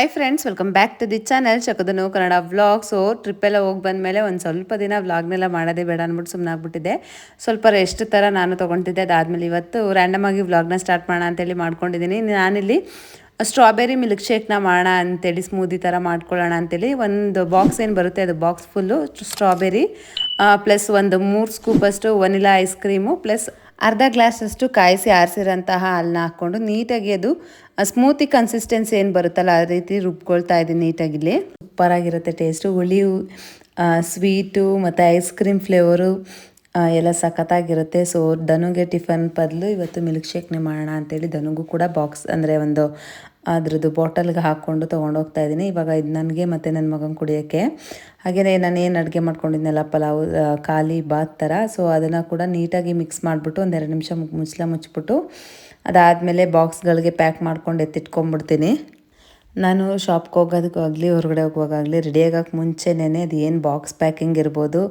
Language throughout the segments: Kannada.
Hi friends, welcome back to the channel ಚಕದನು ಕನ್ನಡ ವ್ಲಾಗ್. ಸೊ ಟ್ರಿಪ್ಪೆಲ್ಲ ಹೋಗಿ ಬಂದಮೇಲೆ ಒಂದು ಸ್ವಲ್ಪ ದಿನ ವ್ಲಾಗ್ನೆಲ್ಲ ಮಾಡೋದೇ ಬೇಡ ಅಂದ್ಬಿಟ್ಟು ಸುಮ್ಮನೆ ಆಗ್ಬಿಟ್ಟಿದ್ದೆ. ಸ್ವಲ್ಪ ರೆಸ್ಟ್ ಥರ ನಾನು ತೊಗೊತಿದ್ದೆ. ಅದಾದಮೇಲೆ ಇವತ್ತು ರ್ಯಾಂಡಮ್ ಆಗಿ ವ್ಲಾಗ್ನ ಸ್ಟಾರ್ಟ್ ಮಾಡೋಣ ಅಂತೇಳಿ ಮಾಡ್ಕೊಂಡಿದ್ದೀನಿ. ನಾನಿಲ್ಲಿ ಸ್ಟ್ರಾಬೆರಿ ಮಿಲ್ಕ್ ಶೇಕ್ನ ಮಾಡೋಣ ಅಂತೇಳಿ, ಸ್ಮೂದಿ ಥರ ಮಾಡ್ಕೊಳ್ಳೋಣ ಅಂತೇಳಿ ಒಂದು ಬಾಕ್ಸ್ ಏನು ಬರುತ್ತೆ, ಅದು ಬಾಕ್ಸ್ ಫುಲ್ಲು ಸ್ಟ್ರಾಬೆರಿ ಪ್ಲಸ್ ಒಂದು 3 ಸ್ಕೂಪಷ್ಟು ವನಿಲಾ ಐಸ್ ಕ್ರೀಮು ಪ್ಲಸ್ ಅರ್ಧ ಗ್ಲಾಸಷ್ಟು ಕಾಯಿಸಿ ಆರಿಸಿರೋಂತಹ ಹಾಲನ್ನ ಹಾಕ್ಕೊಂಡು ನೀಟಾಗಿ ಅದು ಸ್ಮೂತಿ ಕನ್ಸಿಸ್ಟೆನ್ಸಿ ಏನು ಬರುತ್ತಲ್ಲ ಆ ರೀತಿ ರುಬ್ಕೊಳ್ತಾ ಇದ್ದೀನಿ ನೀಟಾಗಿಲ್ಲಿ. ಸೂಪರಾಗಿರುತ್ತೆ ಟೇಸ್ಟು. ಹುಳಿ ಸ್ವೀಟು ಮತ್ತು ಐಸ್ ಕ್ರೀಮ್ ಫ್ಲೇವರು ಎಲ್ಲ ಸಖತ್ತಾಗಿರುತ್ತೆ. ಸೊ ಧನುಗೆ ಟಿಫನ್ ಬದಲು ಇವತ್ತು ಮಿಲ್ಕ್ ಶೇಕ್ನೇ ಮಾಡೋಣ ಅಂತೇಳಿ ಧನುಗೂ ಕೂಡ ಬಾಕ್ಸ್ ಅಂದರೆ ಒಂದು ಅದ್ರದ್ದು ಬಾಟಲ್ಗೆ ಹಾಕ್ಕೊಂಡು ತೊಗೊಂಡೋಗ್ತಾ ಇದ್ದೀನಿ. ಇವಾಗ ಇದು ನನಗೆ ಮತ್ತು ನನ್ನ ಮಗನ ಕುಡಿಯೋಕ್ಕೆ. ಹಾಗೆಯೇ ನಾನು ಏನು ಅಡುಗೆ ಮಾಡ್ಕೊಂಡಿದ್ನಲ್ಲ, ಪಲಾವ್ ಖಾಲಿ ಬಾತ್ ಥರ. ಸೊ ಅದನ್ನು ಕೂಡ ನೀಟಾಗಿ ಮಿಕ್ಸ್ ಮಾಡಿಬಿಟ್ಟು ಒಂದು 2 ನಿಮಿಷ ಮುಚ್ಚಿಬಿಟ್ಟು ಅದಾದಮೇಲೆ ಬಾಕ್ಸ್ಗಳಿಗೆ ಪ್ಯಾಕ್ ಮಾಡ್ಕೊಂಡು ಎತ್ತಿಟ್ಕೊಂಡ್ಬಿಡ್ತೀನಿ. ನಾನು ಶಾಪ್ಗೆ ಹೋಗೋದಕ್ಕಾಗಲಿ ಹೊರಗಡೆ ಹೋಗುವಾಗಲಿ ರೆಡಿಯಾಗಕ್ಕೆ ಮುಂಚೆನೇ ಅದು ಏನು ಬಾಕ್ಸ್ ಪ್ಯಾಕಿಂಗ್ ಇರ್ಬೋದು,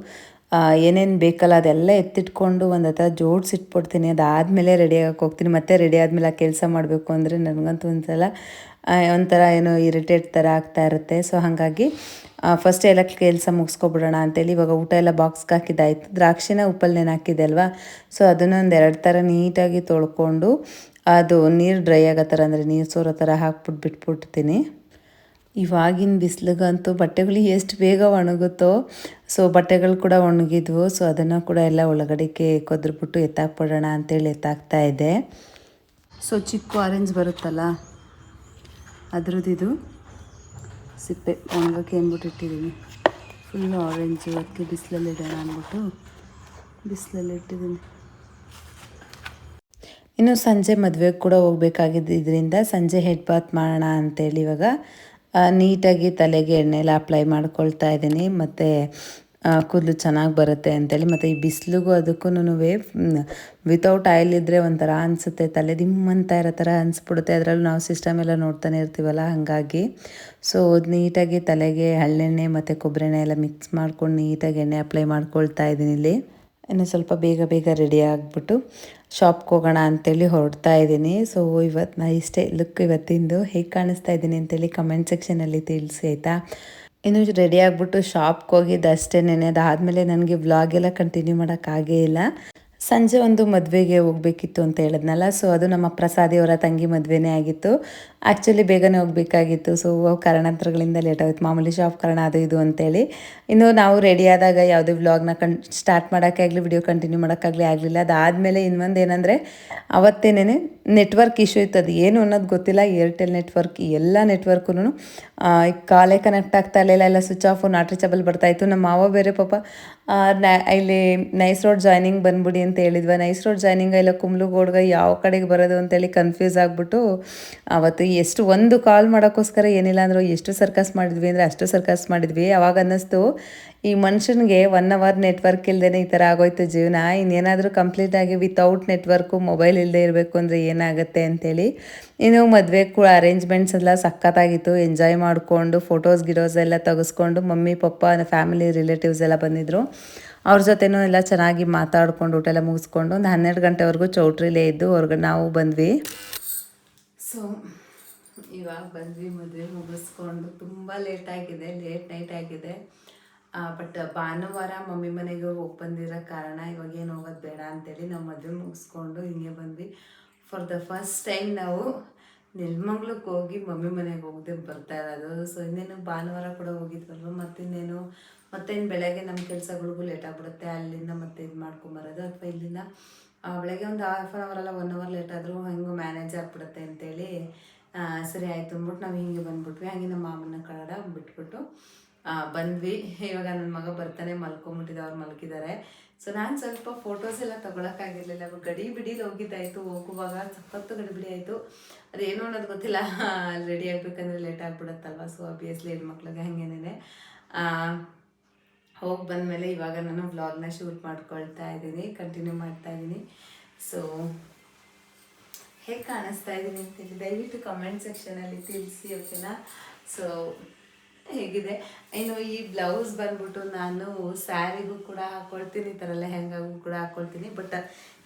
ಏನೇನು ಬೇಕಲ್ಲ ಅದೆಲ್ಲ ಎತ್ತಿಟ್ಕೊಂಡು ಒಂದು ಹತ್ರ ಜೋಡಿಸಿಟ್ಬಿಡ್ತೀನಿ. ಅದಾದಮೇಲೆ ರೆಡಿಯಾಗಕ್ಕೆ ಹೋಗ್ತೀನಿ. ಮತ್ತೆ ರೆಡಿ ಆದಮೇಲೆ ಆ ಕೆಲಸ ಮಾಡಬೇಕು ಅಂದರೆ ನನಗಂತೂ ಒಂಥರ ಏನೋ ಇರಿಟೇಟ್ ಥರ ಆಗ್ತಾ ಇರುತ್ತೆ. ಸೊ ಹಾಗಾಗಿ ಫಸ್ಟ್ ಎಲ್ಲ ಕೆಲಸ ಮುಗಿಸ್ಕೊಬಿಡೋಣ ಅಂತೇಳಿ ಇವಾಗ ಊಟ ಎಲ್ಲ ಬಾಕ್ಸ್ಗೆ ಹಾಕಿದ್ದಾಯಿತು. ದ್ರಾಕ್ಷಿನ ಉಪ್ಪಲ್ಲಿ ನೆನೆ ಅಲ್ವಾ, ಸೊ ಅದನ್ನು ಒಂದು 2 ಥರ ನೀಟಾಗಿ ತೊಳ್ಕೊಂಡು ಅದು ನೀರು ಡ್ರೈ ಆಗೋ ಥರ ಅಂದರೆ ನೀರು ಸೋರೋ ಥರ ಬಿಟ್ಬಿಡ್ತೀನಿ. ಇವಾಗಿನ ಬಿಸಿಲಿಗಂತೂ ಬಟ್ಟೆಗಳು ಎಷ್ಟು ಬೇಗ ಒಣಗುತ್ತೋ. ಸೊ ಬಟ್ಟೆಗಳು ಕೂಡ ಒಣಗಿದ್ವು. ಸೊ ಅದನ್ನು ಕೂಡ ಎಲ್ಲ ಒಳಗಡೆಗೆ ಕೊದ್ರಬಿಟ್ಟು ಎತ್ತಾಕ್ಬಿಡೋಣ ಅಂತೇಳಿ ಎತ್ತಾಕ್ತಾ ಇದ್ದೆ. ಸೊ ಚಿಕ್ಕ ಆರೆಂಜ್ ಬರುತ್ತಲ್ಲ ಅದ್ರದ್ದು ಸಿಪ್ಪೆ ಒಣಗೋಕ್ಕೆ ಅಂದ್ಬಿಟ್ಟು ಇಟ್ಟಿದ್ದೀನಿ. ಫುಲ್ಲು ಆರೆಂಜು ಅದಕ್ಕೆ ಬಿಸಿಲಲ್ಲಿ ಇಡೋಣ ಅಂದ್ಬಿಟ್ಟು ಬಿಸಿಲಲ್ಲಿ ಇಟ್ಟಿದ್ದೀನಿ. ಇನ್ನು ಸಂಜೆ ಮದುವೆಗೆ ಕೂಡ ಹೋಗ್ಬೇಕಾಗಿದ್ದರಿಂದ ಸಂಜೆ ಹೆಡ್ ಬಾತ್ ಮಾಡೋಣ ಅಂತೇಳಿ ಇವಾಗ ನೀಟಾಗಿ ತಲೆಗೆ ಎಣ್ಣೆ ಎಲ್ಲ ಅಪ್ಲೈ ಮಾಡ್ಕೊಳ್ತಾ ಇದ್ದೀನಿ. ಮತ್ತು ಕೂದಲು ಚೆನ್ನಾಗಿ ಬರುತ್ತೆ ಅಂತೇಳಿ. ಮತ್ತು ಈ ಬಿಸಿಲಿಗೂ ಅದಕ್ಕೂ ವಿತೌಟ್ ಆಯಿಲ್ ಇದ್ದರೆ ಒಂಥರ ಅನಿಸುತ್ತೆ, ತಲೆ ದಿಮ್ಮಂತ ಇರೋ ಥರ ಅನಿಸ್ಬಿಡುತ್ತೆ. ಅದರಲ್ಲೂ ನಾವು ಸಿಸ್ಟಮ್ ಎಲ್ಲ ನೋಡ್ತಾನೆ ಇರ್ತೀವಲ್ಲ, ಹಾಗಾಗಿ ಸೊ ನೀಟಾಗಿ ತಲೆಗೆ ಹಳ್ಳೆಣ್ಣೆ ಮತ್ತು ಕೊಬ್ಬರಿ ಎಣ್ಣೆ ಎಲ್ಲ ಮಿಕ್ಸ್ ಮಾಡ್ಕೊಂಡು ನೀಟಾಗಿ ಎಣ್ಣೆ ಅಪ್ಲೈ ಮಾಡ್ಕೊಳ್ತಾ ಇದ್ದೀನಿ. ಇಲ್ಲಿ ಇನ್ನು ಸ್ವಲ್ಪ ಬೇಗ ರೆಡಿ ಆಗಿಬಿಟ್ಟು ಶಾಪ್ಗೆ ಹೋಗೋಣ ಅಂತೇಳಿ ಹೊರಡ್ತಾ ಇದ್ದೀನಿ. ಸೊ ಇವತ್ತು ನಾ ಇಷ್ಟೇ ಲುಕ್ ಇವತ್ತಿಂದು. ಹೇಗೆ ಕಾಣಿಸ್ತಾ ಇದ್ದೀನಿ ಅಂತೇಳಿ ಕಮೆಂಟ್ ಸೆಕ್ಷನಲ್ಲಿ ತಿಳಿಸಿ ಆಯಿತಾ. ಇನ್ನು ರೆಡಿ ಆಗಿಬಿಟ್ಟು ಶಾಪ್ಗೆ ಹೋಗಿದ್ದು ಅಷ್ಟೇನೆ. ಅದಾದಮೇಲೆ ನನಗೆ ವ್ಲಾಗ್ ಎಲ್ಲ ಕಂಟಿನ್ಯೂ ಮಾಡೋಕ್ಕಾಗೇ ಇಲ್ಲ. ಸಂಜೆ ಒಂದು ಮದುವೆಗೆ ಹೋಗಬೇಕಿತ್ತು ಅಂತ ಹೇಳಿದ್ನಲ್ಲ, ಸೊ ಅದು ನಮ್ಮ ಪ್ರಸಾದಿಯವರ ತಂಗಿ ಮದುವೆನೇ ಆಗಿತ್ತು. ಆ್ಯಕ್ಚುಲಿ ಬೇಗನೆ ಹೋಗಬೇಕಾಗಿತ್ತು. ಸೊ ಕಾರಣಾಂತರಗಳಿಂದ ಲೇಟ್ ಆಗುತ್ತೆ, ಮಾಮೂಲಿ ಶಾಪ್ ಕಾರಣ ಅದು ಇದು ಅಂತೇಳಿ. ಇನ್ನು ನಾವು ರೆಡಿ ಆದಾಗ ಯಾವುದೇ ವ್ಲಾಗ್ನ ಸ್ಟಾರ್ಟ್ ಮಾಡೋಕ್ಕಾಗಲಿ ವಿಡಿಯೋ ಕಂಟಿನ್ಯೂ ಮಾಡೋಕ್ಕಾಗಲಿ ಆಗಲಿಲ್ಲ. ಅದಾದಮೇಲೆ ಇನ್ನೊಂದು ಏನಂದರೆ ಅವತ್ತೇನೆ ನೆಟ್ವರ್ಕ್ ಇಶ್ಯೂ ಇತ್ತು. ಅದು ಏನು ಅನ್ನೋದು ಗೊತ್ತಿಲ್ಲ. ಏರ್ಟೆಲ್ ನೆಟ್ವರ್ಕ್ ಎಲ್ಲ ನೆಟ್ವರ್ಕು ಕಾಲೇ ಕನೆಕ್ಟ್ ಆಗ್ತಾ ಇರಲಿಲ್ಲ, ಎಲ್ಲ ಸ್ವಿಚ್ ಆಫು ನಾಟ್ ರೀಚಬಲ್ ಬರ್ತಾಯಿತ್ತು. ನಮ್ಮ ಮಾವ ಬೇರೆ ಪಾಪ ಇಲ್ಲಿ ನೈಸ್ ರೋಡ್ ಜಾಯ್ನಿಂಗ್ ಬಂದ್ಬಿಡಿ ಅಂತ ಹೇಳಿದ್ವಿ. ನೈಸ್ ರೋಡ್ ಜಾಯ್ನಿಂಗ್ ಇಲ್ಲ ಕುಂಬ್ಳಗೋಡ್ಗೆ ಯಾವ ಕಡೆಗೆ ಬರೋದು ಅಂತೇಳಿ ಕನ್ಫ್ಯೂಸ್ ಆಗಿಬಿಟ್ಟು ಅವತ್ತು ಎಷ್ಟು ಒಂದು ಕಾಲ್ ಮಾಡೋಕ್ಕೋಸ್ಕರ ಏನಿಲ್ಲ ಅಂದರೂ ಎಷ್ಟು ಸರ್ಕಸ್ ಮಾಡಿದ್ವಿ ಅಂದರೆ ಅಷ್ಟು ಸರ್ಕಸ್ ಮಾಡಿದ್ವಿ. ಅವಾಗ ಅನ್ನಿಸ್ತು ಈ ಮನುಷ್ಯನಿಗೆ 1 ಅವರ್ ನೆಟ್ವರ್ಕ್ ಇಲ್ಲದೇ ಈ ಥರ ಆಗೋಯ್ತು ಜೀವನ. ಇನ್ನೇನಾದರೂ ಕಂಪ್ಲೀಟಾಗಿ ವಿತೌಟ್ ನೆಟ್ವರ್ಕು ಮೊಬೈಲ್ ಇಲ್ಲದೆ ಇರಬೇಕು ಅಂದರೆ ಏನಾಗುತ್ತೆ ಅಂತೇಳಿ. ಇನ್ನು ಮದುವೆ ಕೂಡ ಅರೇಂಜ್ಮೆಂಟ್ಸ್ ಎಲ್ಲ ಸಖತ್ತಾಗಿತ್ತು. ಎಂಜಾಯ್ ಮಾಡಿಕೊಂಡು ಗಿಡೋಸ್ ಎಲ್ಲ ತೆಗೆಸ್ಕೊಂಡು ಮಮ್ಮಿ ಪಪ್ಪ ಫ್ಯಾಮಿಲಿ ರಿಲೇಟಿವ್ಸ್ ಎಲ್ಲ ಬಂದಿದ್ದರು. ಅವ್ರ ಜೊತೆನೂ ಎಲ್ಲ ಚೆನ್ನಾಗಿ ಮಾತಾಡ್ಕೊಂಡು ಊಟ ಎಲ್ಲ ಮುಗಿಸ್ಕೊಂಡು ಒಂದು 12 ಗಂಟೆವರೆಗೂ ಚೌಟ್ರಿಲೇ ಇದ್ದು ಹೊರಗಡೆ ನಾವು ಬಂದ್ವಿ. ಸೊ ಇವಾಗ ಬಂದ್ವಿ ಮದುವೆ ಮುಗಿಸ್ಕೊಂಡು. ತುಂಬ ಲೇಟ್ ನೈಟ್ ಆಗಿದೆ. ಬಟ್ ಭಾನುವಾರ ಮಮ್ಮಿ ಮನೆಗೆ ಹೋಗಿ ಬಂದಿರೋ ಕಾರಣ ಇವಾಗ ಏನು ಹೋಗೋದು ಬೇಡ ಅಂತೇಳಿ ನಾವು ಮದುವೆ ಮುಗಿಸ್ಕೊಂಡು ಹಿಂಗೆ ಬಂದ್ವಿ. ಫಾರ್ ದ ಫಸ್ಟ್ ಟೈಮ್ ನಾವು ನೆಲಮಂಗ್ಲಕ್ಕೆ ಹೋಗಿ ಮಮ್ಮಿ ಮನೆಗೆ ಹೋಗದೆ ಬರ್ತಾ ಇರೋದು. ಸೊ ಇನ್ನೇನು ಭಾನುವಾರ ಕೂಡ ಹೋಗಿದ್ವಲ್ವ, ಮತ್ತೇನು ಬೆಳಗ್ಗೆ ನಮ್ಮ ಕೆಲಸಗಳಿಗೂ ಲೇಟ್ ಆಗಿಬಿಡುತ್ತೆ. ಅಲ್ಲಿಂದ ಮತ್ತೆ ಇದು ಮಾಡ್ಕೊಂಬರೋದು, ಅಥವಾ ಇಲ್ಲಿಂದ ಬೆಳಗ್ಗೆ ಒಂದು ½ ಅವರ್ ಅಲ್ಲ 1 ಅವರ್ ಲೇಟ್ ಆದರೂ ಹೆಂಗೋ ಮ್ಯಾನೇಜ್ ಆಗಿಬಿಡುತ್ತೆ ಅಂತೇಳಿ ಸರಿ ಆಯಿತು ಅಂದ್ಬಿಟ್ಟು ನಾವು ಹಿಂಗೆ ಬಂದ್ಬಿಟ್ವಿ. ಹಾಗೆ ನಮ್ಮ ಮಾಮನ ಕಡೆ ಬಿಟ್ಬಿಟ್ಟು ಬಂದ್ವಿ. ಇವಾಗ ನನ್ನ ಮಗ ಬರ್ತಾನೆ, ಮಲ್ಕೊಂಬಿಟ್ಟಿದ್ದೆ, ಅವ್ರು ಮಲಗಿದ್ದಾರೆ. ಸೊ ನಾನು ಸ್ವಲ್ಪ ಫೋಟೋಸ್ ಎಲ್ಲ ತೊಗೊಳಕ್ಕಾಗಿರಲಿಲ್ಲ. ಗಡಿಬಿಡಿಲಿ ಹೋಗಿದ್ದಾಯಿತು. ಹೋಗುವಾಗ ಸಖತ್ತು ಗಡಿಬಿಡಿ ಆಯಿತು. ಅದೇನು ಅನ್ನೋದು ಗೊತ್ತಿಲ್ಲ, ರೆಡಿ ಆಗಬೇಕಂದ್ರೆ ಲೇಟ್ ಆಗಿಬಿಡುತ್ತಲ್ವ. ಸೊ ಆಬ್ವಿಯಸ್ಲಿ ಹೆಣ್ಮಕ್ಳಿಗೆ ಹಾಗೇನೆ ಹೋಗಿ ಬಂದಮೇಲೆ ಇವಾಗ ನಾನು ವ್ಲಾಗ್ನ ಶೂಟ್ ಮಾಡ್ಕೊಳ್ತಾ ಇದ್ದೀನಿ, ಕಂಟಿನ್ಯೂ ಮಾಡ್ತಾಯಿದ್ದೀನಿ. ಸೊ ಹೇಗೆ ಕಾಣಿಸ್ತಾ ಇದ್ದೀನಿ ಅಂತೇಳಿ ದಯವಿಟ್ಟು ಕಮೆಂಟ್ ಸೆಕ್ಷನಲ್ಲಿ ತಿಳಿಸಿ, ಓಕೆನಾ. ಸೊ ಹೇಗಿದೆ. ಇನ್ನು ಈ ಬ್ಲೌಸ್ ಬಂದ್ಬಿಟ್ಟು ನಾನು ಸ್ಯಾರಿಗೂ ಕೂಡ ಹಾಕ್ಕೊಳ್ತೀನಿ, ಈ ಥರ ಲೆಹೆಂಗಾಗೂ ಕೂಡ ಹಾಕ್ಕೊಳ್ತೀನಿ. ಬಟ್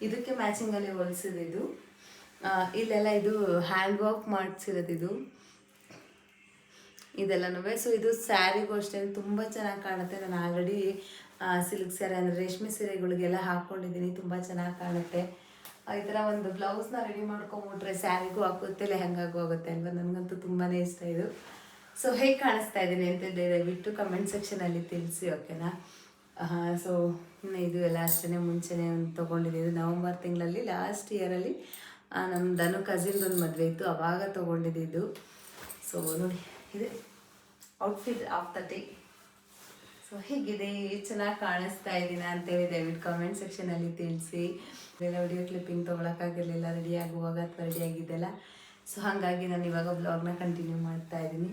ಇದಕ್ಕೆ ಮ್ಯಾಚಿಂಗಲ್ಲಿ ಹೊಲಿಸಿದ್ದು ಇಲ್ಲೆಲ್ಲ ಇದು ಹ್ಯಾಂಡ್ ವರ್ಕ್ ಮಾಡಿಸಿರೋದು. ಇದು ಇದೆಲ್ಲನೂ. ಸೊ ಇದು ಸ್ಯಾರಿಗೂ ಅಷ್ಟೇ ತುಂಬ ಚೆನ್ನಾಗಿ ಕಾಣುತ್ತೆ. ನಾನು ಆಲ್ರೆಡಿ ಸಿಲ್ಕ್ ಸ್ಯಾರಿ ಅಂದರೆ ರೇಷ್ಮೆ ಸೀರೆಗಳಿಗೆಲ್ಲ ಹಾಕ್ಕೊಂಡಿದ್ದೀನಿ, ತುಂಬ ಚೆನ್ನಾಗಿ ಕಾಣುತ್ತೆ. ಈ ಥರ ಒಂದು ಬ್ಲೌಸ್ನ ರೆಡಿ ಮಾಡ್ಕೊಂಬಿಟ್ರೆ ಸ್ಯಾರಿಗೂ ಆಗುತ್ತೆ, ಲೆಹಂಗಾಗೂ ಆಗುತ್ತೆ ಅಲ್ವಾ. ನನಗಂತೂ ತುಂಬಾ ಇಷ್ಟ ಇದು. ಸೊ ಹೇಗೆ ಕಾಣಿಸ್ತಾ ಇದ್ದೀನಿ ಅಂತ ದಯವಿಟ್ಟು ಕಮೆಂಟ್ ಸೆಕ್ಷನಲ್ಲಿ ತಿಳಿಸಿ, ಓಕೆನಾ. ಸೊ ಇದು ಎಲ್ಲ ಅಷ್ಟೇ ಮುಂಚೆನೇ ಒಂದು ತೊಗೊಂಡಿದ್ದು ನವಂಬರ್ ತಿಂಗಳಲ್ಲಿ ಲಾಸ್ಟ್ ಇಯರಲ್ಲಿ ನಮ್ಮ ಧನು ಕಸಿನ್ದೊಂದು ಮದುವೆ ಇತ್ತು, ಆವಾಗ ತೊಗೊಂಡಿದ್ದು. ಸೊ ನೋಡಿ, ಇದೆ outfit of the day. So ಹೇಗಿದೆ, ಚೆನ್ನಾಗಿ ಕಾಣಿಸ್ತಾ ಇದ್ದೀನ ಅಂತೇಳಿ ದಯವಿಟ್ಟು ಕಾಮೆಂಟ್ ಸೆಕ್ಷನಲ್ಲಿ ತಿಳಿಸಿ. ಎಲ್ಲ ವಿಡಿಯೋ ಕ್ಲಿಪ್ಪಿಂಗ್ ತೊಗೊಳಕ್ಕಾಗಿರಲಿಲ್ಲ ರೆಡಿ ಆಗುವಾಗ ಅಥವಾ ರೆಡಿಯಾಗಿದ್ದೆಲ್ಲ. ಸೊ ಹಾಗಾಗಿ ನಾನು ಇವಾಗ ಬ್ಲಾಗ್ನ ಕಂಟಿನ್ಯೂ ಮಾಡ್ತಾ ಇದ್ದೀನಿ.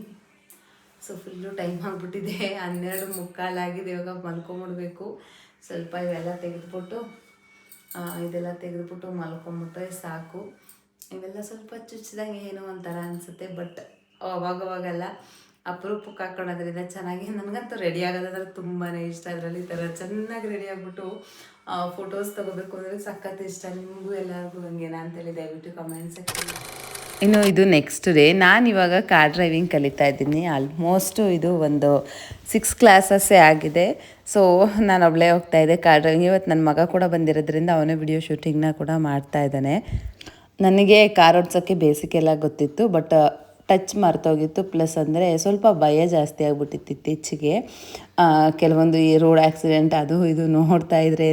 ಸೊ ಫುಲ್ಲು ಟೈಮ್ ಆಗಿಬಿಟ್ಟಿದೆ, 12:45 ಇವಾಗ ಮಲ್ಕೊಂಬಿಡ್ಬೇಕು. ಸ್ವಲ್ಪ ಇವೆಲ್ಲ ತೆಗೆದುಬಿಟ್ಟು ಇದೆಲ್ಲ ತೆಗೆದುಬಿಟ್ಟು ಮಲ್ಕೊಂಬಿಟ್ರೆ ಸಾಕು. ಇವೆಲ್ಲ ಸ್ವಲ್ಪ ಚುಚ್ಚಿದಂಗೆ ಏನೋ ಒಂಥರ ಅನಿಸುತ್ತೆ, ಬಟ್ ಅವಾಗವಾಗೆಲ್ಲ ಅಪರೂಪಕ್ಕೆ ಹಾಕೊಳ್ಳೋದ್ರಿಂದ ಚೆನ್ನಾಗಿ. ನನಗಂತೂ ರೆಡಿ ಆಗೋದಂದ್ರೆ ತುಂಬಾ ಇಷ್ಟ. ಅದರಲ್ಲಿ ಈ ಥರ ಚೆನ್ನಾಗಿ ರೆಡಿ ಆಗಿಬಿಟ್ಟು ಫೋಟೋಸ್ ತೊಗೋಬೇಕು ಅಂದರೆ ಸಖತ್ ಇಷ್ಟ. ನಿಮಗೂ ಎಲ್ಲರಿಗೂ ಹಂಗೇನಾ ಅಂತೇಳಿ ದಯವಿಟ್ಟು ಕಮೆಂಟ್ ಸೆಕ್ಷನ್. ಇನ್ನು ಇದು ನೆಕ್ಸ್ಟ್ ಡೇ, ನಾನಿವಾಗ ಕಾರ್ ಡ್ರೈವಿಂಗ್ ಕಲಿತಾ ಇದ್ದೀನಿ. ಆಲ್ಮೋಸ್ಟು ಇದು ಒಂದು 6 ಕ್ಲಾಸಸ್ಸೇ ಆಗಿದೆ. ಸೊ ನಾನು ಒಬ್ಬಳೇ ಹೋಗ್ತಾಯಿದ್ದೆ ಕಾರ್ ಡ್ರೈವಿಂಗ್. ಇವತ್ತು ನನ್ನ ಮಗ ಕೂಡ ಬಂದಿರೋದ್ರಿಂದ ಅವನೇ ವಿಡಿಯೋ ಶೂಟಿಂಗ್ನ ಕೂಡ ಮಾಡ್ತಾ ಇದ್ದಾನೆ. ನನಗೆ ಕಾರ್ ಓಡಿಸೋಕ್ಕೆ ಬೇಸಿಕ್ ಎಲ್ಲ ಗೊತ್ತಿತ್ತು, ಬಟ್ ಟಚ್ ಮರ್ತೋಗಿತ್ತು. ಪ್ಲಸ್ ಅಂದರೆ ಸ್ವಲ್ಪ ಭಯ ಜಾಸ್ತಿ ಆಗಿಬಿಟ್ಟಿತ್ತು ಇತ್ತೀಚೆಗೆ. ಕೆಲವೊಂದು ಈ ರೋಡ್ ಆ್ಯಕ್ಸಿಡೆಂಟ್ ಅದು ಇದು ನೋಡ್ತಾ ಇದ್ರೆ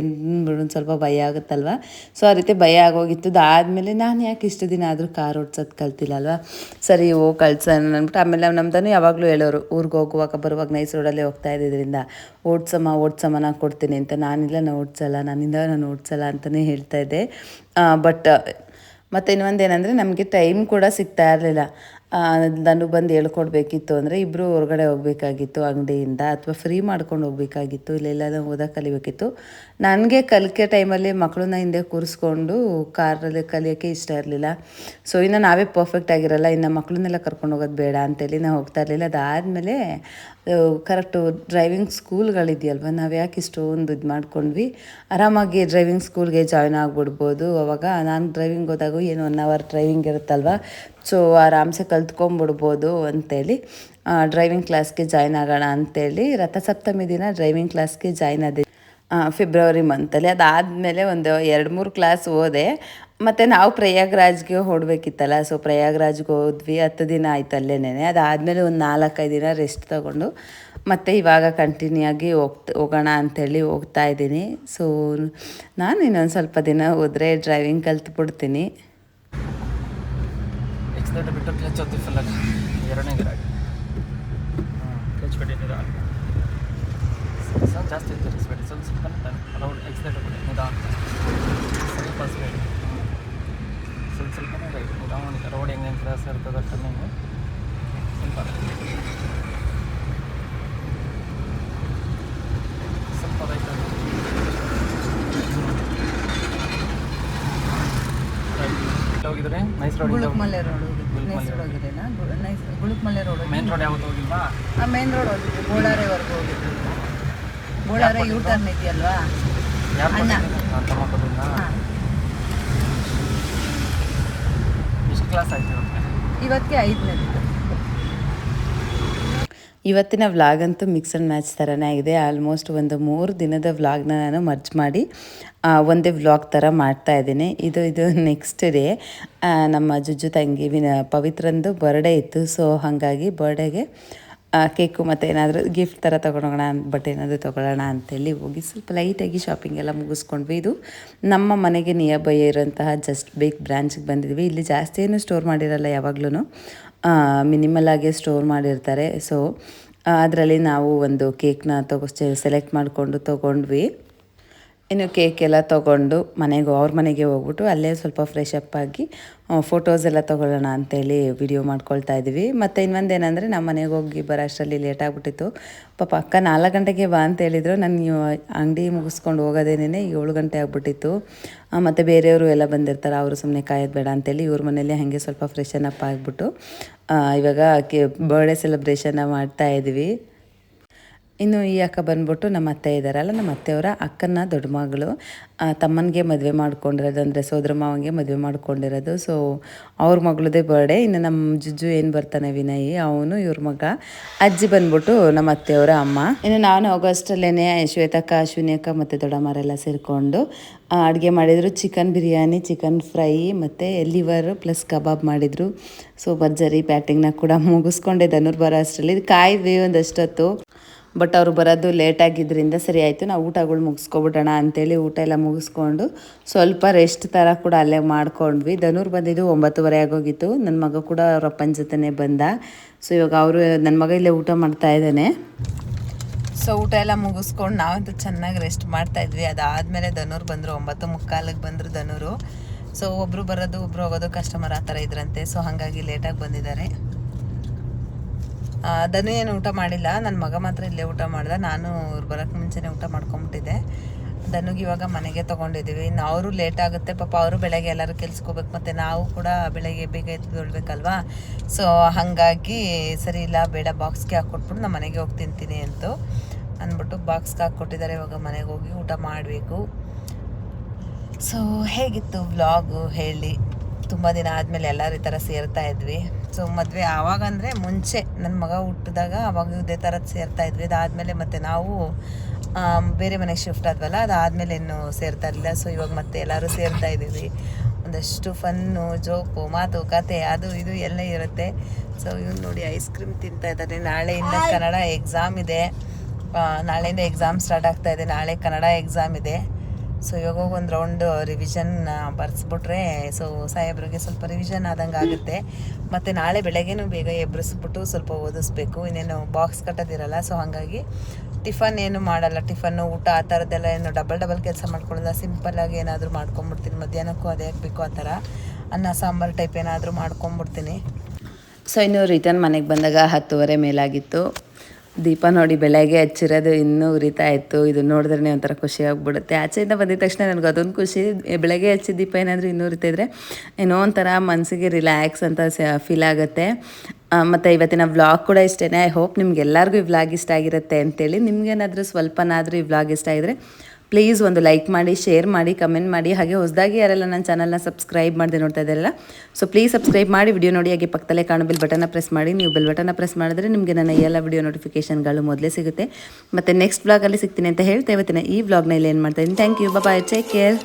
ಒಂದು ಸ್ವಲ್ಪ ಭಯ ಆಗುತ್ತಲ್ವ. ಸೊ ಆ ರೀತಿ ಭಯ ಆಗೋಗಿತ್ತು. ಅದಾದಮೇಲೆ ನಾನು ಯಾಕೆ ಇಷ್ಟು ದಿನ ಆದರೂ ಕಾರ್ ಓಡ್ಸೋದು ಕಲ್ತಿಲ್ಲ ಅಲ್ವಾ, ಸರಿ ಕಳ್ಸೋಣ ಅಂದ್ಬಿಟ್ಟು. ಆಮೇಲೆ ನಮ್ದನ್ನು ಯಾವಾಗಲೂ ಹೇಳೋರು, ಊರಿಗೆ ಹೋಗುವಾಗ ಬರುವಾಗ ನೈಸ್ ರೋಡಲ್ಲೇ ಹೋಗ್ತಾ ಇದ್ದಿದ್ದರಿಂದ ಓಡ್ಸಮ್ಮ ನಾನು ಕೊಡ್ತೀನಿ ಅಂತ. ನಾನಿಲ್ಲ, ನಾನು ಓಡ್ಸಲ್ಲ ಅಂತಲೇ ಹೇಳ್ತಾ ಇದ್ದೆ. ಬಟ್ ಮತ್ತು ಇನ್ನೊಂದೇನೆಂದರೆ ನಮಗೆ ಟೈಮ್ ಕೂಡ ಸಿಗ್ತಾ ಇರಲಿಲ್ಲ. ನಾನು ಬಂದು ಹೇಳ್ಕೊಡ್ಬೇಕಿತ್ತು ಅಂದರೆ ಇಬ್ಬರು ಹೊರಗಡೆ ಹೋಗಬೇಕಾಗಿತ್ತು ಅಂಗಡಿಯಿಂದ, ಅಥವಾ ಫ್ರೀ ಮಾಡ್ಕೊಂಡು ಹೋಗಬೇಕಾಗಿತ್ತು, ಇಲ್ಲೆಲ್ಲ ಓದೋಕೆ ಕಲಿಬೇಕಿತ್ತು. ನನಗೆ ಕಲಿಕೆ ಟೈಮಲ್ಲಿ ಮಕ್ಕಳನ್ನ ಹಿಂದೆ ಕೂರಿಸ್ಕೊಂಡು ಕಾರಲ್ಲಿ ಕಲಿಯೋಕ್ಕೆ ಇಷ್ಟ ಇರಲಿಲ್ಲ. ಸೊ ಇನ್ನು ನಾವೇ ಪರ್ಫೆಕ್ಟ್ ಆಗಿರಲ್ಲ, ಇನ್ನು ಮಕ್ಕಳನ್ನೆಲ್ಲ ಕರ್ಕೊಂಡು ಹೋಗೋದು ಬೇಡ ಅಂತೇಳಿ ನಾವು ಹೋಗ್ತಾ ಇರಲಿಲ್ಲ. ಅದಾದಮೇಲೆ ಕರೆಕ್ಟು ಡ್ರೈವಿಂಗ್ ಸ್ಕೂಲ್ಗಳಿದೆಯಲ್ವ, ನಾವು ಯಾಕೆ ಇಷ್ಟೊಂದು ಇದು ಮಾಡ್ಕೊಂಡ್ವಿ, ಆರಾಮಾಗಿ ಡ್ರೈವಿಂಗ್ ಸ್ಕೂಲ್ಗೆ ಜಾಯ್ನ್ ಆಗಿಬಿಡ್ಬೋದು. ಅವಾಗ ನಾನು ಡ್ರೈವಿಂಗ್ ಹೋದಾಗ ಏನು 1 ಅವರ್ ಡ್ರೈವಿಂಗ್ ಇರುತ್ತಲ್ವ, ಸೊ ಆರಾಮ್ಸೆ ಕಲ್ತ್ಕೊಂಬಿಡ್ಬೋದು ಅಂತೇಳಿ ಡ್ರೈವಿಂಗ್ ಕ್ಲಾಸ್ಗೆ ಜಾಯ್ನ್ ಆಗೋಣ ಅಂತೇಳಿ ರಥಸಪ್ತಮಿ ದಿನ ಡ್ರೈವಿಂಗ್ ಕ್ಲಾಸ್ಗೆ ಜಾಯ್ನ್ ಆದೆ ಫೆಬ್ರವರಿ ಮಂತಲ್ಲಿ. ಅದಾದಮೇಲೆ ಒಂದು 2-3 ಕ್ಲಾಸ್ ಹೋದೆ. ಮತ್ತು ನಾವು ಪ್ರಯಾಗ್ರಾಜ್ಗೆ ಹೊರಡ್ಬೇಕಿತ್ತಲ್ಲ, ಸೊ ಪ್ರಯಾಗ್ರಾಜ್ಗೆ ಹೋದ್ವಿ. 10 ದಿನ ಆಯ್ತು ಅಲ್ಲೇನೆ. ಅದಾದಮೇಲೆ ಒಂದು 4-5 ದಿನ ರೆಸ್ಟ್ ತೊಗೊಂಡು ಮತ್ತು ಇವಾಗ ಕಂಟಿನ್ಯೂ ಆಗಿ ಹೋಗೋಣ ಅಂಥೇಳಿ ಹೋಗ್ತಾ ಇದ್ದೀನಿ. ಸೊ ನಾನು ಇನ್ನೊಂದು ಸ್ವಲ್ಪ ದಿನ ಹೋದರೆ ಡ್ರೈವಿಂಗ್ ಕಲ್ತ್ಬಿಡ್ತೀನಿ. ಬಿಟ್ಟು ಕ್ಲಚ್ ಹೊತ್ತಿ ಫುಲ್ಲಾಗಿ ಎರಡನೇ ಗಿರ ಕ್ಲಚ್ ಬಿಟ್ಟಿದ್ದೀರ ಸ್ವಲ್ಪ ಜಾಸ್ತಿ ತಿರ್ಗಿಸ್ಬೇಡಿ, ಸ್ವಲ್ಪ ರೌಂಡ್ ಎಕ್ಸ್ಲೇಟರ್ ಬಿಡಿ ನಿಧಾನ, ಸ್ವಲ್ಪ ಸ್ಪೀಡ್, ಸ್ವಲ್ಪನೇ ರೈಟ್ ನಿಧಾನ. ರೋಡ್ ಹೆಂಗೆ ಕ್ರಾಸ್ ಇರ್ತದೆ ಟರ್ನಿಂಗು ಸ್ವಲ್ಪ ರೈಟ್ ಹೋಗಿದ್ರೆ nice road, Gulukmale road Gulukmale road main road ಯಾವತ್ತು ಹೋಗಿಲ್ವಾ? ಮೇನ್ ರೋಡ್ ಹೋಗಿದ್ವಿ, ಬೋಳಾರೆವರೆಗೂ ಹೋಗಿದ್ವಿ. ಬೋಳಾರೆ ಯೂ ಟರ್ನ್ ಇದೆಯಲ್ವಾ, ಅಣ್ಣ ಎಷ್ಟು ಕ್ಲಾಸ್ ಆಯ್ತು ಇವತ್ತಿಗೆ 5ನೇದು. ಇವತ್ತಿನ ವ್ಲಾಗ್ ಅಂತೂ ಮಿಕ್ಸ್ ಆ್ಯಂಡ್ ಮ್ಯಾಚ್ ಥರನೇ ಆಗಿದೆ. ಆಲ್ಮೋಸ್ಟ್ ಒಂದು 3 ದಿನದ ವ್ಲಾಗ್ನ ನಾನು ಮರ್ಜ್ ಮಾಡಿ ಒಂದೇ ವ್ಲಾಗ್ ಥರ ಮಾಡ್ತಾಯಿದ್ದೀನಿ. ಇದು ನೆಕ್ಸ್ಟ್ ಡೇ ನಮ್ಮ ಜುಜ್ಜು ತಂಗಿ ಪವಿತ್ರಂದು ಬರ್ಡೇ ಇತ್ತು. ಸೊ ಹಾಗಾಗಿ ಬರ್ಡೇಗೆ ಕೇಕು ಮತ್ತು ಏನಾದರೂ ಗಿಫ್ಟ್ ಥರ ತೊಗೊಳೋಣ, ಬಟ್ ಏನಾದರೂ ತೊಗೊಳ್ಳೋಣ ಅಂತೇಳಿ ಹೋಗಿ ಸ್ವಲ್ಪ ಲೈಟಾಗಿ ಶಾಪಿಂಗ್ ಎಲ್ಲ ಮುಗಿಸ್ಕೊಂಡ್ವಿ. ಇದು ನಮ್ಮ ಮನೆಗೆ ನಿಯರ್ ಬೈ ಇರೋಂತಹ ಜಸ್ಟ್ ಬೇಕ್ ಬ್ರಾಂಚ್ಗೆ ಬಂದಿದ್ವಿ. ಇಲ್ಲಿ ಜಾಸ್ತಿ ಏನು ಸ್ಟೋರ್ ಮಾಡಿರಲ್ಲ, ಯಾವಾಗಲೂ ಮಿನಿಮಲ್ ಆಗಿ ಸ್ಟೋರ್ ಮಾಡಿರ್ತಾರೆ. ಸೊ ಅದರಲ್ಲಿ ನಾವು ಒಂದು ಕೇಕ್ನ ಸೆಲೆಕ್ಟ್ ಮಾಡಿಕೊಂಡು ತೊಗೊಂಡ್ವಿ. ಇನ್ನು ಕೇಕ್ ಎಲ್ಲ ತೊಗೊಂಡು ಅವ್ರ ಮನೆಗೆ ಹೋಗ್ಬಿಟ್ಟು ಅಲ್ಲೇ ಸ್ವಲ್ಪ ಫ್ರೆಶ್ ಅಪ್ ಆಗಿ ಫೋಟೋಸ್ ಎಲ್ಲ ತೊಗೊಳ್ಳೋಣ ಅಂತೇಳಿ ವಿಡಿಯೋ ಮಾಡ್ಕೊಳ್ತಾ ಇದ್ವಿ. ಮತ್ತು ಇನ್ನೊಂದೇನೆಂದರೆ ನಮ್ಮ ಮನೆಗೆ ಹೋಗಿ ಬರೋ ಅಷ್ಟರಲ್ಲಿ ಲೇಟ್ ಆಗಿಬಿಟ್ಟಿತ್ತು. ಪಾಪ ಅಕ್ಕ 4 ಗಂಟೆಗೆ ಬಾ ಅಂತ ಹೇಳಿದ್ರು. ನಾನು ಅಂಗಡಿ ಮುಗಿಸ್ಕೊಂಡು ಹೋಗೋದೇನೇ 7 ಗಂಟೆ ಆಗಿಬಿಟ್ಟಿತ್ತು. ಮತ್ತು ಬೇರೆಯವರು ಎಲ್ಲ ಬಂದಿರ್ತಾರೆ, ಅವರು ಸುಮ್ಮನೆ ಕಾಯೋದು ಬೇಡ ಅಂತೇಳಿ ಇವ್ರ ಮನೇಲಿ ಹಾಗೆ ಸ್ವಲ್ಪ ಫ್ರೆಶನ್ ಅಪ್ ಆಗಿಬಿಟ್ಟು ಇವಾಗ ಬರ್ಡೇ ಸೆಲೆಬ್ರೇಷನ್ನ ಮಾಡ್ತಾಯಿದ್ವಿ. ಇನ್ನು ಈ ಅಕ್ಕ ಬಂದ್ಬಿಟ್ಟು ನಮ್ಮ ಅತ್ತೆ ಇದ್ದಾರಲ್ಲ, ನಮ್ಮ ಅತ್ತೆಯವರ ಅಕ್ಕನ ದೊಡ್ಡ ಮಗಳು, ತಮ್ಮನಿಗೆ ಮದುವೆ ಮಾಡ್ಕೊಂಡಿರೋದು, ಅಂದರೆ ಸೋದರ ಮಾವನಿಗೆ ಮದುವೆ ಮಾಡ್ಕೊಂಡಿರೋದು. ಸೊ ಅವ್ರ ಮಗಳದೇ ಬರ್ಡೇ. ಇನ್ನು ನಮ್ಮ ಜುಜ್ಜು ಏನು ಬರ್ತಾನೆ ವಿನಯ್, ಅವನು ಇವ್ರ ಮಗ. ಅಜ್ಜಿ ಬಂದ್ಬಿಟ್ಟು ನಮ್ಮ ಅತ್ತೆಯವರ ಅಮ್ಮ. ಇನ್ನು ನಾನು ಆಗಸ್ಟಲ್ಲೇ ಶ್ವೇತಕ್ಕ, ಅಶ್ವಿನಿ ಅಕ್ಕ ಮತ್ತು ದೊಡ್ಡಮ್ಮರೆಲ್ಲ ಸೇರಿಕೊಂಡು ಅಡುಗೆ ಮಾಡಿದರು. ಚಿಕನ್ ಬಿರಿಯಾನಿ, ಚಿಕನ್ ಫ್ರೈ ಮತ್ತು ಲಿವರ್ ಪ್ಲಸ್ ಕಬಾಬ್ ಮಾಡಿದರು. ಸೊ ಭರ್ಜರಿ ಪ್ಯಾಟಿಂಗ್ನ ಕೂಡ ಮುಗಿಸ್ಕೊಂಡೆ ಧನುರ್ ಬರೋ ಅಷ್ಟರಲ್ಲಿ. ಇದು ಕಾಯ್ದ್ವಿ ಒಂದಷ್ಟೊತ್ತು, ಬಟ್ ಅವರು ಬರೋದು ಲೇಟಾಗಿದ್ದರಿಂದ ಸರಿ ಆಯಿತು, ನಾವು ಊಟಗಳು ಮುಗಿಸ್ಕೊಬಿಡೋಣ ಅಂಥೇಳಿ ಊಟ ಎಲ್ಲ ಮುಗಿಸ್ಕೊಂಡು ಸ್ವಲ್ಪ ರೆಸ್ಟ್ ಥರ ಕೂಡ ಅಲ್ಲೇ ಮಾಡ್ಕೊಂಡ್ವಿ. ಧನುರ್ ಬಂದಿದ್ದು 9:30 ಆಗೋಗಿತ್ತು. ನನ್ನ ಮಗ ಕೂಡ ಅವ್ರ ಅಪ್ಪನ ಜೊತೆನೇ ಬಂದ. ಸೊ ಇವಾಗ ಅವರು, ನನ್ನ ಮಗ ಇಲ್ಲೇ ಊಟ ಮಾಡ್ತಾ ಇದ್ದಾನೆ. ಸೊ ಊಟ ಎಲ್ಲ ಮುಗಿಸ್ಕೊಂಡು ನಾವಂತೂ ಚೆನ್ನಾಗಿ ರೆಸ್ಟ್ ಮಾಡ್ತಾಯಿದ್ವಿ. ಅದಾದಮೇಲೆ ಧನುರ್ ಬಂದರು, 9:45 ಬಂದರು ಧನುರು. ಸೊ ಒಬ್ಬರು ಬರೋದು ಒಬ್ಬರು ಹೋಗೋದು ಕಸ್ಟಮರ್ ಆ ಥರ ಇದ್ರಂತೆ. ಸೊ ಹಾಗಾಗಿ ಲೇಟಾಗಿ ಬಂದಿದ್ದಾರೆ. ಧನು ಏನು ಊಟ ಮಾಡಿಲ್ಲ, ನನ್ನ ಮಗ ಮಾತ್ರ ಇಲ್ಲೇ ಊಟ ಮಾಡ್ದೆ. ನಾನು ಇವ್ರು ಬರೋಕ್ಕೆ ಮುಂಚೆನೇ ಊಟ ಮಾಡ್ಕೊಂಬಿಟ್ಟಿದ್ದೆ. ಧನುಗೆ ಇವಾಗ ಮನೆಗೆ ತೊಗೊಂಡಿದ್ದೀವಿ. ಇನ್ನು ಅವರು ಲೇಟ್ ಆಗುತ್ತೆ ಪಾಪ, ಅವರು ಬೆಳಗ್ಗೆ ಎಲ್ಲರೂ ಕೆಲ್ಸ್ಕೋಬೇಕು, ಮತ್ತು ನಾವು ಕೂಡ ಬೆಳಗ್ಗೆ ಬೇಗ ಎದ್ದುಕೊಳ್ಬೇಕಲ್ವಾ. ಸೊ ಹಾಗಾಗಿ ಸರಿ ಇಲ್ಲ, ಬೇಡ ಬಾಕ್ಸ್ಗೆ ಹಾಕ್ಕೊಟ್ಬಿಟ್ಟು ನಾನು ಮನೆಗೆ ಹೋಗಿ ತಿಂತೀನಿ ಅಂತು ಅಂದ್ಬಿಟ್ಟು ಬಾಕ್ಸ್ಗೆ ಹಾಕ್ಕೊಟ್ಟಿದ್ದಾರೆ. ಇವಾಗ ಮನೆಗೆ ಹೋಗಿ ಊಟ ಮಾಡಬೇಕು. ಸೊ ಹೇಗಿತ್ತು ವ್ಲಾಗು ಹೇಳಿ. ತುಂಬ ದಿನ ಆದಮೇಲೆ ಎಲ್ಲರೂ ಈ ಥರ ಸೇರ್ತಾ ಇದ್ವಿ. ಸೊ ಮದುವೆ ಆವಾಗ ಅಂದರೆ ಮುಂಚೆ ನನ್ನ ಮಗ ಹುಟ್ಟಿದಾಗ ಅವಾಗ ಇದೇ ಥರದ್ದು ಸೇರ್ತಾ ಇದ್ವಿ. ಅದಾದಮೇಲೆ ಮತ್ತು ನಾವು ಬೇರೆ ಮನೆಗೆ ಶಿಫ್ಟ್ ಆದ್ವಲ್ಲ, ಅದಾದಮೇಲೆ ಇನ್ನೂ ಸೇರ್ತಾ ಇರಲಿಲ್ಲ. ಸೊ ಇವಾಗ ಮತ್ತೆ ಎಲ್ಲರೂ ಸೇರ್ತಾ ಇದ್ದೀವಿ. ಒಂದಷ್ಟು ಫನ್ನು, ಜೋಕು, ಮಾತು, ಕತೆ, ಅದು ಇದು ಎಲ್ಲ ಇರುತ್ತೆ. ಸೊ ಇವ್ನು ನೋಡಿ ಐಸ್ ಕ್ರೀಮ್ ತಿಂತಾ ಇದ್ದಾನೆ. ನಾಳೆಯಿಂದ ಕನ್ನಡ ಎಕ್ಸಾಮ್ ಇದೆ. ನಾಳೆಯಿಂದ ಎಕ್ಸಾಮ್ ಸ್ಟಾರ್ಟ್ ಆಗ್ತಾ ಇದೆ. ನಾಳೆ ಕನ್ನಡ ಎಕ್ಸಾಮ್ ಇದೆ. ಸೊ ಇವಾಗ ಹೋಗಿ ಒಂದು ರೌಂಡ್ ರಿವಿಷನ್ ಬರ್ಸ್ಬಿಟ್ರೆ ಸೊ ಸಾಹೇಬ್ರಿಗೆ ಸ್ವಲ್ಪ ರಿವಿಷನ್ ಆದಂಗೆ ಆಗುತ್ತೆ. ಮತ್ತು ನಾಳೆ ಬೆಳಗ್ಗೆನೂ ಬೇಗ ಎಬ್ಬರಿಸ್ಬಿಟ್ಟು ಸ್ವಲ್ಪ ಓದಿಸ್ಬೇಕು. ಇನ್ನೇನು ಬಾಕ್ಸ್ ಕಟ್ಟೋದಿರಲ್ಲ. ಸೊ ಹಾಗಾಗಿ ಟಿಫನ್ ಏನು ಮಾಡಲ್ಲ, ಟಿಫನ್ನು ಊಟ ಆ ಥರದ್ದೆಲ್ಲ ಏನು ಡಬಲ್ ಕೆಲಸ ಮಾಡ್ಕೊಳ್ಳೋಲ್ಲ. ಸಿಂಪಲ್ಲಾಗಿ ಏನಾದರೂ ಮಾಡ್ಕೊಂಬಿಡ್ತೀನಿ. ಮಧ್ಯಾಹ್ನಕ್ಕೂ ಅದೇ ಹಾಕಬೇಕು, ಆ ಥರ ಅನ್ನ ಸಾಂಬಾರು ಟೈಪ್ ಏನಾದರೂ ಮಾಡ್ಕೊಂಬಿಡ್ತೀನಿ. ಸೊ ಇನ್ನು ರಿಟರ್ನ್ ಮನೆಗೆ ಬಂದಾಗ 10:30 ಮೇಲಾಗಿತ್ತು. ದೀಪ ನೋಡಿ ಬೆಳಗ್ಗೆ ಹಚ್ಚಿರೋದು ಇನ್ನೂ ಉರಿತಾ ಇತ್ತು. ಇದು ನೋಡಿದ್ರೆ ಒಂಥರ ಖುಷಿ ಆಗಿಬಿಡುತ್ತೆ. ಆಚೆಯಿಂದ ಬಂದಿದ ತಕ್ಷಣ ನನಗೆ ಅದೊಂದು ಖುಷಿ. ಬೆಳಗ್ಗೆ ಹಚ್ಚಿದ ದೀಪ ಏನಾದರೂ ಇನ್ನೂ ಉರಿತಿದ್ರೆ ಏನೋ ಒಂಥರ ಮನಸ್ಸಿಗೆ ರಿಲ್ಯಾಕ್ಸ್ ಅಂತ ಫೀಲ್ ಆಗುತ್ತೆ. ಮತ್ತು ಇವತ್ತಿನ ವ್ಲಾಗ್ ಕೂಡ ಇಷ್ಟೇ. ಐ ಹೋಪ್ ನಿಮ್ಗೆಲ್ಲರಿಗೂ ಈ ವ್ಲಾಗ್ ಇಷ್ಟ ಆಗಿರುತ್ತೆ ಅಂತೇಳಿ. ನಿಮ್ಗೇನಾದರೂ ಸ್ವಲ್ಪನಾದರೂ ಈ ವ್ಲಾಗ್ ಇಷ್ಟ ಆಗಿದ್ರೆ ಪ್ಲೀಸ್ ಒಂದು ಲೈಕ್ ಮಾಡಿ, ಶೇರ್ ಮಾಡಿ, ಕಮೆಂಟ್ ಮಾಡಿ. ಹಾಗೆ ಹೊಸದಾಗಿ ಯಾರೆಲ್ಲ ನನ್ನ ಚಾನಲ್ನ ಸಬ್ಸ್ಕ್ರೈಬ್ ಮಾಡದೆ ನೋಡ್ತಾ ಇದ್ದಾರಲ್ಲ, ಸೊ ಪ್ಲೀಸ್ ಸಬ್ಸ್ಕ್ರೈಬ್ ಮಾಡಿ, ವಿಡಿಯೋ ನೋಡಿ. ಹಾಗೆ ಪಕ್ಕದಲ್ಲೇ ಕಾಣೋ ಬೆಲ್ ಬಟನ್ನ ಪ್ರೆಸ್ ಮಾಡಿ. ನೀವು ಬೆಲ್ ಬಟನ್ನ ಪ್ರೆಸ್ ಮಾಡಿದ್ರೆ ನಿಮಗೆ ನನ್ನ ಎಲ್ಲ ವಿಡಿಯೋ ನೋಟಿಫಿಕೇಷನ್ಗಳು ಮೊದಲೇ ಸಿಗುತ್ತೆ. ಮತ್ತು ನೆಕ್ಸ್ಟ್ ವ್ಲಾಗಲ್ಲಿ ಸಿಗ್ತೀನಿ ಅಂತ ಹೇಳ್ತಾ ಇವತ್ತಿನ ಈ ವ್ಲಾಗ್ನ ಇಲ್ಲಿ ಏನು ಮಾಡ್ತಾ ಇದ್ದೀನಿ. Thank you, bye, take care.